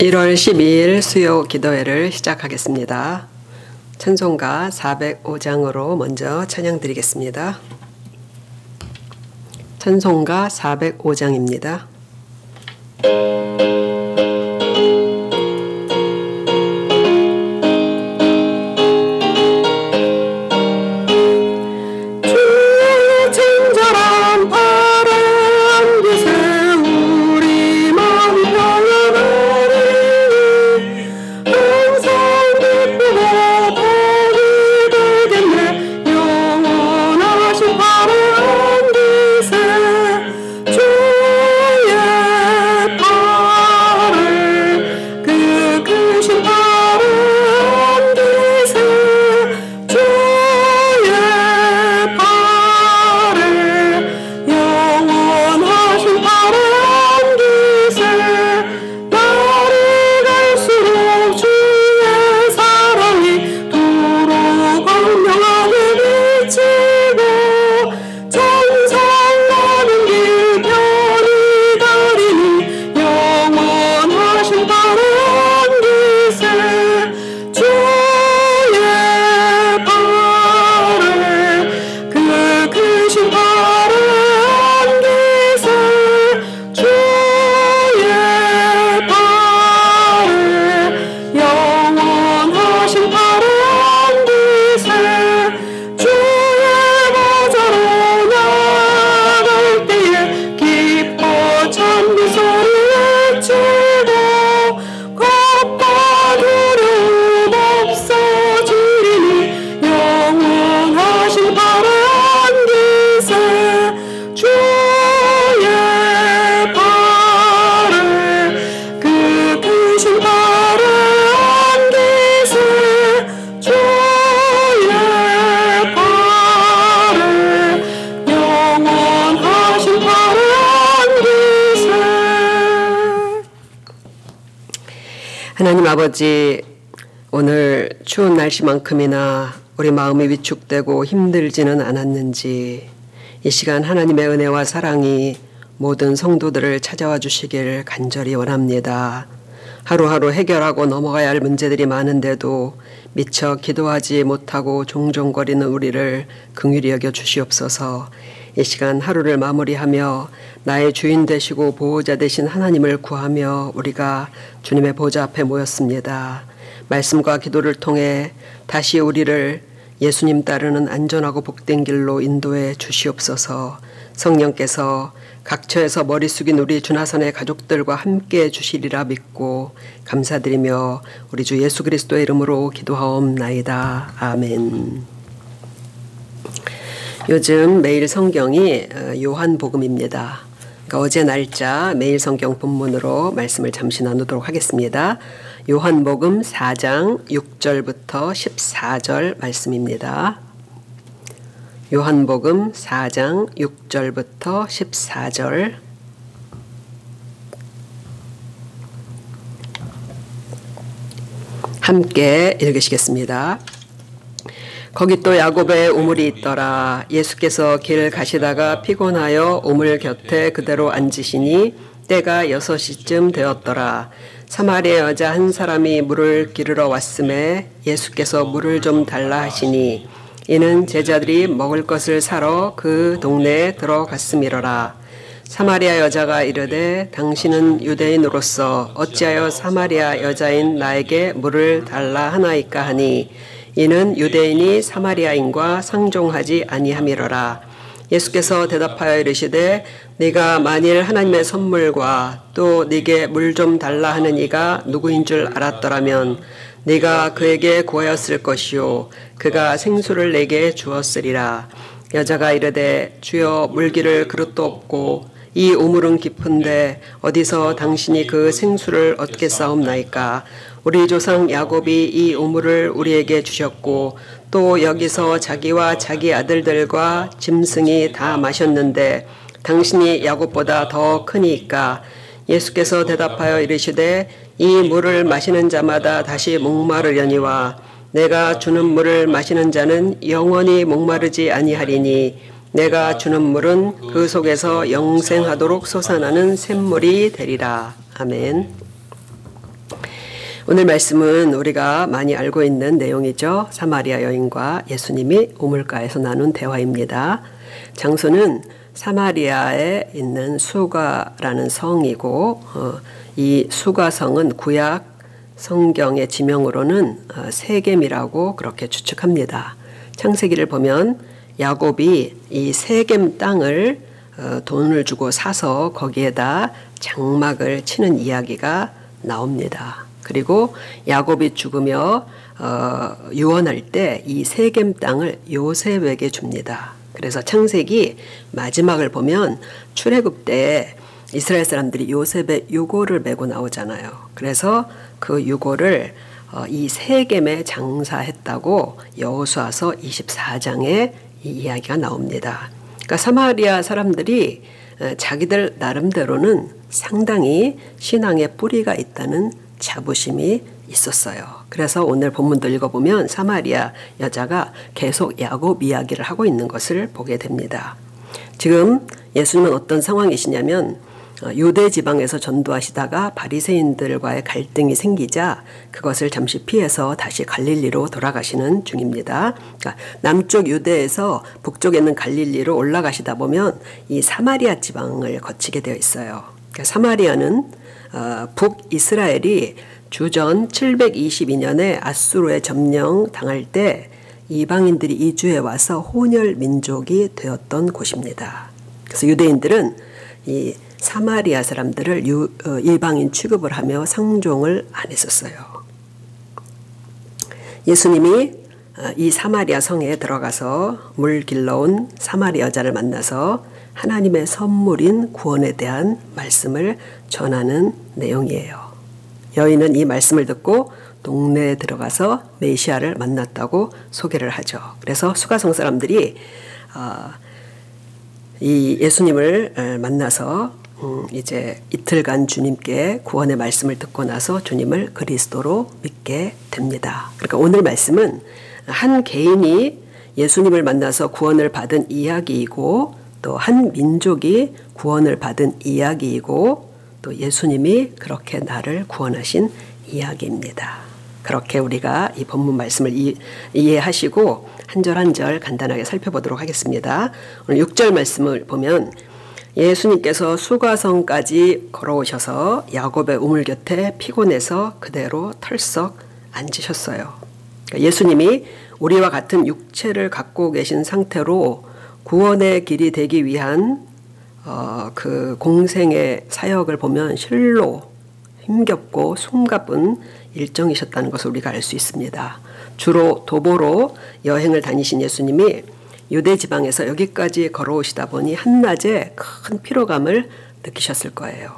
1월 12일 수요 기도회를 시작하겠습니다. 찬송가 405장으로 먼저 찬양 드리겠습니다. 찬송가 405장입니다. 하나님 아버지, 오늘 추운 날씨만큼이나 우리 마음이 위축되고 힘들지는 않았는지 이 시간 하나님의 은혜와 사랑이 모든 성도들을 찾아와 주시길 간절히 원합니다. 하루하루 해결하고 넘어가야 할 문제들이 많은데도 미처 기도하지 못하고 종종거리는 우리를 긍휼히 여겨 주시옵소서. 이 시간 하루를 마무리하며 나의 주인 되시고 보호자 되신 하나님을 구하며 우리가 주님의 보좌 앞에 모였습니다. 말씀과 기도를 통해 다시 우리를 예수님 따르는 안전하고 복된 길로 인도해 주시옵소서. 성령께서 각처에서 머리 숙인 우리 주나선의 가족들과 함께해 주시리라 믿고 감사드리며 우리 주 예수 그리스도의 이름으로 기도하옵나이다. 아멘. 요즘 매일 성경이 요한복음입니다. 그러니까 어제 날짜 매일 성경 본문으로 말씀을 잠시 나누도록 하겠습니다. 요한복음 4장 6절부터 14절 말씀입니다. 요한복음 4장 6절부터 14절. 함께 읽으시겠습니다. 거기 또 야곱의 우물이 있더라. 예수께서 길 가시다가 피곤하여 우물 곁에 그대로 앉으시니 때가 6시쯤 되었더라. 사마리아 여자 한 사람이 물을 기르러 왔음에 예수께서 물을 좀 달라 하시니 이는 제자들이 먹을 것을 사러 그 동네에 들어갔음이로라. 사마리아 여자가 이르되 당신은 유대인으로서 어찌하여 사마리아 여자인 나에게 물을 달라 하나이까 하니 이는 유대인이 사마리아인과 상종하지 아니함이로라. 예수께서 대답하여 이르시되 네가 만일 하나님의 선물과 또 네게 물 좀 달라 하는 이가 누구인 줄 알았더라면 네가 그에게 구하였을 것이요 그가 생수를 내게 주었으리라. 여자가 이르되 주여 물기를 그릇도 없고 이 우물은 깊은데 어디서 당신이 그 생수를 얻겠사옵나이까. 우리 조상 야곱이 이 우물을 우리에게 주셨고 또 여기서 자기와 자기 아들들과 짐승이 다 마셨는데 당신이 야곱보다 더 크니까. 예수께서 대답하여 이르시되 이 물을 마시는 자마다 다시 목마르려니와 내가 주는 물을 마시는 자는 영원히 목마르지 아니하리니 내가 주는 물은 그 속에서 영생하도록 솟아나는 샘물이 되리라. 아멘. 오늘 말씀은 우리가 많이 알고 있는 내용이죠. 사마리아 여인과 예수님이 우물가에서 나눈 대화입니다. 장소는 사마리아에 있는 수가라는 성이고 이 수가성은 구약 성경의 지명으로는 세겜이라고 그렇게 추측합니다. 창세기를 보면 야곱이 이 세겜 땅을 돈을 주고 사서 거기에다 장막을 치는 이야기가 나옵니다. 그리고 야곱이 죽으며 유언할 때 이 세겜 땅을 요셉에게 줍니다. 그래서 창세기 마지막을 보면 출애굽 때 이스라엘 사람들이 요셉의 유고를 메고 나오잖아요. 그래서 그 유고를 이 세겜에 장사했다고 여호수아서 24장에 이 이야기가 나옵니다. 그러니까 사마리아 사람들이 자기들 나름대로는 상당히 신앙의 뿌리가 있다는 자부심이 있었어요. 그래서 오늘 본문도 읽어보면 사마리아 여자가 계속 야곱 이야기를 하고 있는 것을 보게 됩니다. 지금 예수님은 어떤 상황이시냐면 유대 지방에서 전도하시다가 바리새인들과의 갈등이 생기자 그것을 잠시 피해서 다시 갈릴리로 돌아가시는 중입니다. 그러니까 남쪽 유대에서 북쪽에 있는 갈릴리로 올라가시다 보면 이 사마리아 지방을 거치게 되어 있어요. 그러니까 사마리아는 북이스라엘이 주전 722년에 아수르에 점령당할 때 이방인들이 이주해 와서 혼혈 민족이 되었던 곳입니다. 그래서 유대인들은 이 사마리아 사람들을 이방인 취급을 하며 상종을 안 했었어요. 예수님이 이 사마리아 성에 들어가서 물 길러온 사마리아 여자를 만나서 하나님의 선물인 구원에 대한 말씀을 전하는 내용이에요. 여인은 이 말씀을 듣고 동네에 들어가서 메시아를 만났다고 소개를 하죠. 그래서 수가성 사람들이 이 예수님을 만나서 이제 이틀간 주님께 구원의 말씀을 듣고 나서 주님을 그리스도로 믿게 됩니다. 그러니까 오늘 말씀은 한 개인이 예수님을 만나서 구원을 받은 이야기이고 또 한 민족이 구원을 받은 이야기이고 또 예수님이 그렇게 나를 구원하신 이야기입니다. 그렇게 우리가 이 본문 말씀을 이해하시고 한 절 한 절 간단하게 살펴보도록 하겠습니다. 오늘 6절 말씀을 보면 예수님께서 수가성까지 걸어오셔서 야곱의 우물 곁에 피곤해서 그대로 털썩 앉으셨어요. 그러니까 예수님이 우리와 같은 육체를 갖고 계신 상태로 구원의 길이 되기 위한 그 공생의 사역을 보면 실로 힘겹고 숨가쁜 일정이셨다는 것을 우리가 알 수 있습니다. 주로 도보로 여행을 다니신 예수님이 유대 지방에서 여기까지 걸어오시다 보니 한낮에 큰 피로감을 느끼셨을 거예요.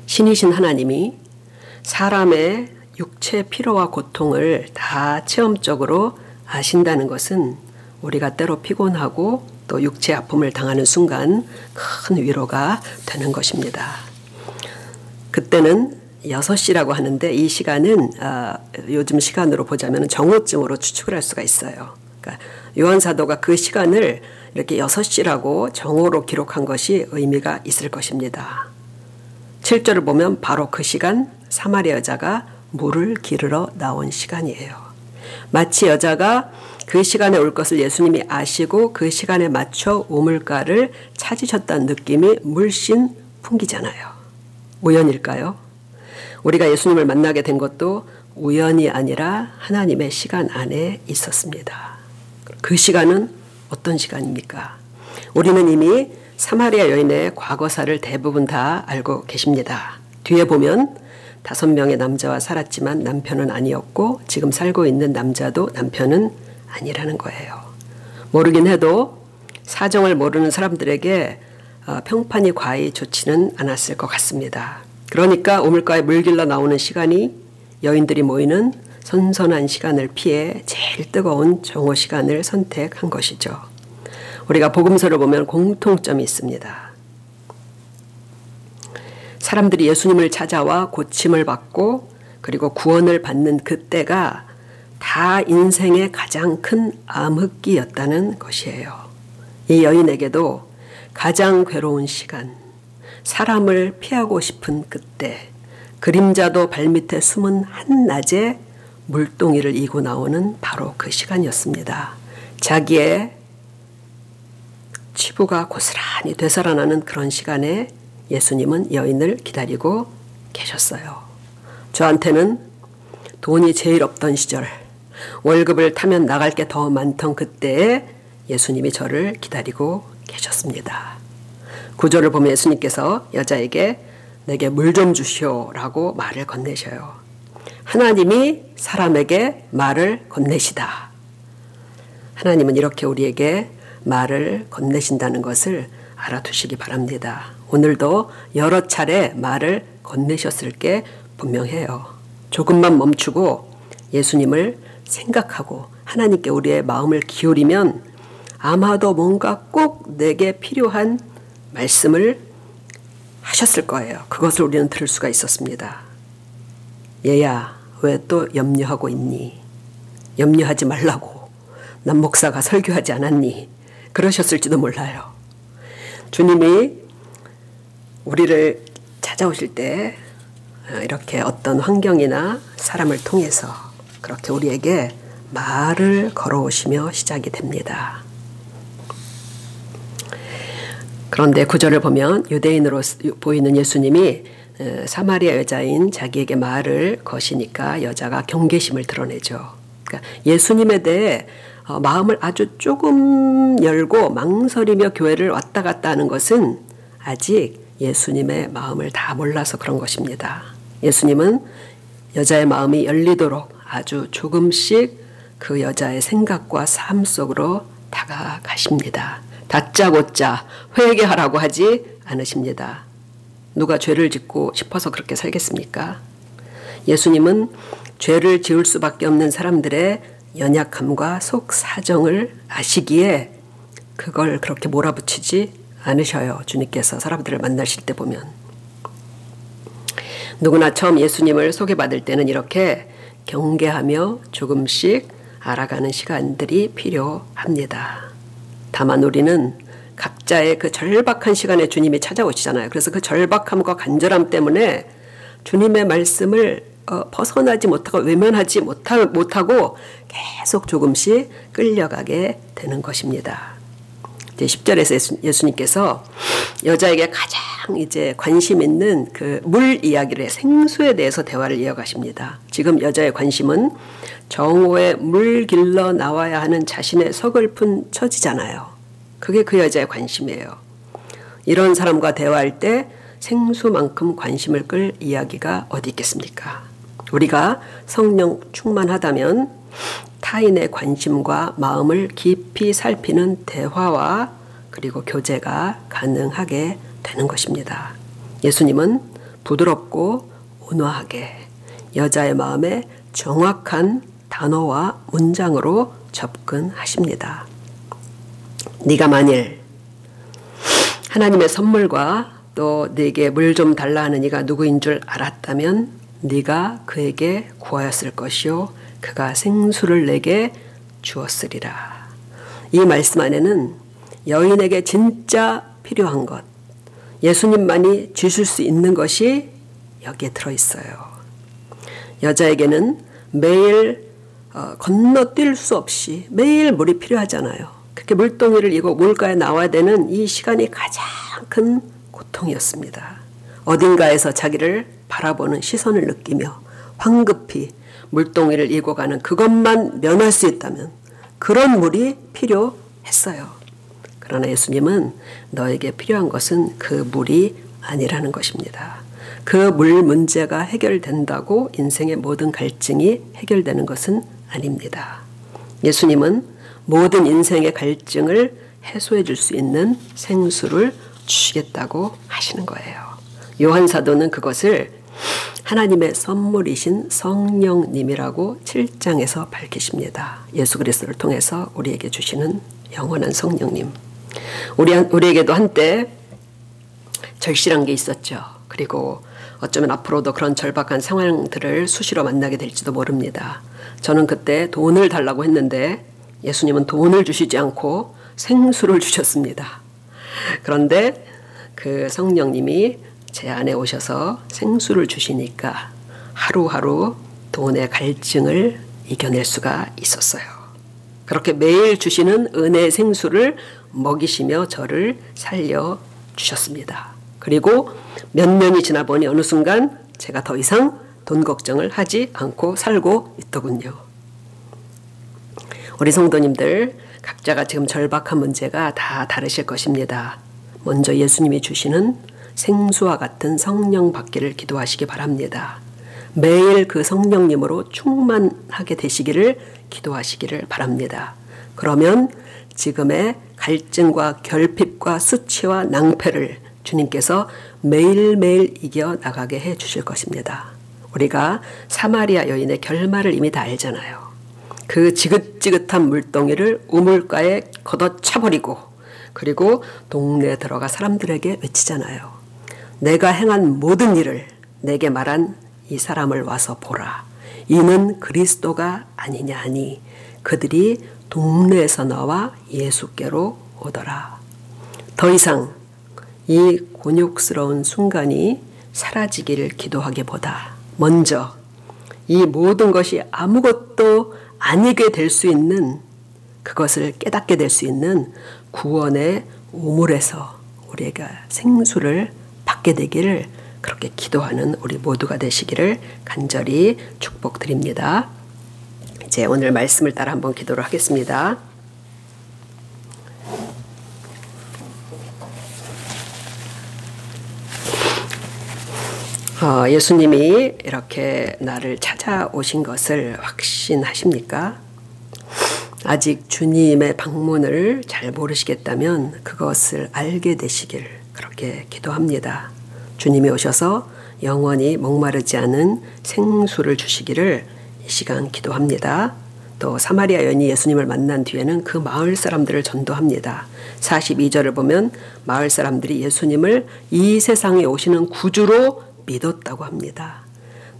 신이신 하나님이 사람의 육체 피로와 고통을 다 체험적으로 아신다는 것은 우리가 때로 피곤하고 또 육체 아픔을 당하는 순간 큰 위로가 되는 것입니다. 그때는 6시라고 하는데 이 시간은 요즘 시간으로 보자면 정오쯤으로 추측을 할 수가 있어요. 그러니까 요한 사도가 그 시간을 이렇게 6시라고 정오로 기록한 것이 의미가 있을 것입니다. 7절을 보면 바로 그 시간 사마리아 여자가 물을 기르러 나온 시간이에요. 마치 여자가 그 시간에 올 것을 예수님이 아시고 그 시간에 맞춰 우물가를 찾으셨다는 느낌이 물씬 풍기잖아요. 우연일까요? 우리가 예수님을 만나게 된 것도 우연이 아니라 하나님의 시간 안에 있었습니다. 그 시간은 어떤 시간입니까? 우리는 이미 사마리아 여인의 과거사를 대부분 다 알고 계십니다. 뒤에 보면 5명의 남자와 살았지만 남편은 아니었고 지금 살고 있는 남자도 남편은 아니라는 거예요. 모르긴 해도 사정을 모르는 사람들에게 평판이 과히 좋지는 않았을 것 같습니다. 그러니까 우물가에 물 길러 나오는 시간이 여인들이 모이는 선선한 시간을 피해 제일 뜨거운 정오 시간을 선택한 것이죠. 우리가 복음서를 보면 공통점이 있습니다. 사람들이 예수님을 찾아와 고침을 받고 그리고 구원을 받는 그때가 다 인생의 가장 큰 암흑기였다는 것이에요. 이 여인에게도 가장 괴로운 시간, 사람을 피하고 싶은 그때, 그림자도 발밑에 숨은 한낮에 물동이를 이고 나오는 바로 그 시간이었습니다. 자기의 치부가 고스란히 되살아나는 그런 시간에 예수님은 여인을 기다리고 계셨어요. 저한테는 돈이 제일 없던 시절, 월급을 타면 나갈 게 더 많던 그때에 예수님이 저를 기다리고 계셨습니다. 구절을 보면 예수님께서 여자에게 내게 물 좀 주시오라고 말을 건네셔요. 하나님이 사람에게 말을 건네시다. 하나님은 이렇게 우리에게 말을 건네신다는 것을 알아두시기 바랍니다. 오늘도 여러 차례 말을 건네셨을 게 분명해요. 조금만 멈추고 예수님을 생각하고 하나님께 우리의 마음을 기울이면 아마도 뭔가 꼭 내게 필요한 말씀을 하셨을 거예요. 그것을 우리는 들을 수가 있었습니다. 얘야, 왜 또 염려하고 있니? 염려하지 말라고. 남 목사가 설교하지 않았니? 그러셨을지도 몰라요. 주님이 우리를 찾아오실 때 이렇게 어떤 환경이나 사람을 통해서 그렇게 우리에게 말을 걸어오시며 시작이 됩니다. 그런데 구절을 보면 유대인으로 보이는 예수님이 사마리아 여자인 자기에게 말을 거시니까 여자가 경계심을 드러내죠. 그러니까 예수님에 대해 마음을 아주 조금 열고 망설이며 교회를 왔다 갔다 하는 것은 아직 예수님의 마음을 다 몰라서 그런 것입니다. 예수님은 여자의 마음이 열리도록 아주 조금씩 그 여자의 생각과 삶 속으로 다가가십니다. 다짜고짜 회개하라고 하지 않으십니다. 누가 죄를 짓고 싶어서 그렇게 살겠습니까? 예수님은 죄를 지을 수밖에 없는 사람들의 연약함과 속 사정을 아시기에 그걸 그렇게 몰아붙이지 않으셔요. 주님께서 사람들을 만나실 때 보면. 누구나 처음 예수님을 소개받을 때는 이렇게 경계하며 조금씩 알아가는 시간들이 필요합니다. 다만 우리는 각자의 그 절박한 시간에 주님이 찾아오시잖아요. 그래서 그 절박함과 간절함 때문에 주님의 말씀을 벗어나지 못하고 외면하지 못하고 계속 조금씩 끌려가게 되는 것입니다. 이제 10절에서 예수님께서 여자에게 가장 이제 관심 있는 그 물 이야기를 생수에 대해서 대화를 이어가십니다. 지금 여자의 관심은 정오에 물 길러 나와야 하는 자신의 서글픈 처지잖아요. 그게 그 여자의 관심이에요. 이런 사람과 대화할 때 생수만큼 관심을 끌 이야기가 어디 있겠습니까? 우리가 성령 충만하다면 타인의 관심과 마음을 깊이 살피는 대화와 그리고 교제가 가능하게 되는 것입니다. 예수님은 부드럽고 온화하게 여자의 마음에 정확한 단어와 문장으로 접근하십니다. 네가 만일 하나님의 선물과 또 네게 물 좀 달라 하는 이가 누구인 줄 알았다면 네가 그에게 구하였을 것이요 그가 생수를 내게 주었으리라. 이 말씀 안에는 여인에게 진짜 필요한 것, 예수님만이 주실 수 있는 것이 여기에 들어있어요. 여자에게는 매일 건너뛸 수 없이 매일 물이 필요하잖아요. 그렇게 물동이를 이고 물가에 나와야 되는 이 시간이 가장 큰 고통이었습니다. 어딘가에서 자기를 바라보는 시선을 느끼며 황급히 물동이를 이고 가는 그것만 면할 수 있다면 그런 물이 필요했어요. 그러나 예수님은 너에게 필요한 것은 그 물이 아니라는 것입니다. 그 물 문제가 해결된다고 인생의 모든 갈증이 해결되는 것은 아닙니다. 예수님은 모든 인생의 갈증을 해소해 줄 수 있는 생수를 주시겠다고 하시는 거예요. 요한 사도는 그것을 하나님의 선물이신 성령님이라고 7장에서 밝히십니다. 예수 그리스도를 통해서 우리에게 주시는 영원한 성령님. 우리에게도 한때 절실한 게 있었죠. 그리고 어쩌면 앞으로도 그런 절박한 상황들을 수시로 만나게 될지도 모릅니다. 저는 그때 돈을 달라고 했는데 예수님은 돈을 주시지 않고 생수를 주셨습니다. 그런데 그 성령님이 제 안에 오셔서 생수를 주시니까 하루하루 돈의 갈증을 이겨낼 수가 있었어요. 그렇게 매일 주시는 은혜의 생수를 먹이시며 저를 살려주셨습니다. 그리고 몇 년이 지나 보니 어느 순간 제가 더 이상 돈 걱정을 하지 않고 살고 있더군요. 우리 성도님들 각자가 지금 절박한 문제가 다 다르실 것입니다. 먼저 예수님이 주시는 생수와 같은 성령 받기를 기도하시기 바랍니다. 매일 그 성령님으로 충만하게 되시기를 기도하시기를 바랍니다. 그러면 지금의 갈증과 결핍과 수치와 낭패를 주님께서 매일매일 이겨나가게 해 주실 것입니다. 우리가 사마리아 여인의 결말을 이미 다 알잖아요. 그 지긋지긋한 물동이를 우물가에 걷어차버리고 그리고 동네에 들어가 사람들에게 외치잖아요. 내가 행한 모든 일을 내게 말한 이 사람을 와서 보라. 이는 그리스도가 아니냐 하니 그들이 동네에서 나와 예수께로 오더라. 더 이상 이 곤욕스러운 순간이 사라지기를 기도하기보다 먼저 이 모든 것이 아무것도 아니게 될 수 있는 그것을 깨닫게 될 수 있는 구원의 우물에서 우리가 생수를 받게 되기를 그렇게 기도하는 우리 모두가 되시기를 간절히 축복드립니다. 이제 오늘 말씀을 따라 한번 기도를 하겠습니다. 예수님이 이렇게 나를 찾아오신 것을 확신하십니까? 아직 주님의 방문을 잘 모르시겠다면 그것을 알게 되시길 그렇게 기도합니다. 주님이 오셔서 영원히 목마르지 않은 생수를 주시기를 이 시간 기도합니다. 또 사마리아 여인이 예수님을 만난 뒤에는 그 마을 사람들을 전도합니다. 42절을 보면 마을 사람들이 예수님을 이 세상에 오시는 구주로 믿었다고 합니다.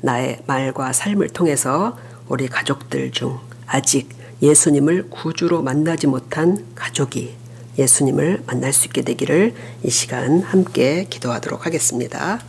나의 말과 삶을 통해서 우리 가족들 중 아직 예수님을 구주로 만나지 못한 가족이 예수님을 만날 수 있게 되기를 이 시간 함께 기도하도록 하겠습니다.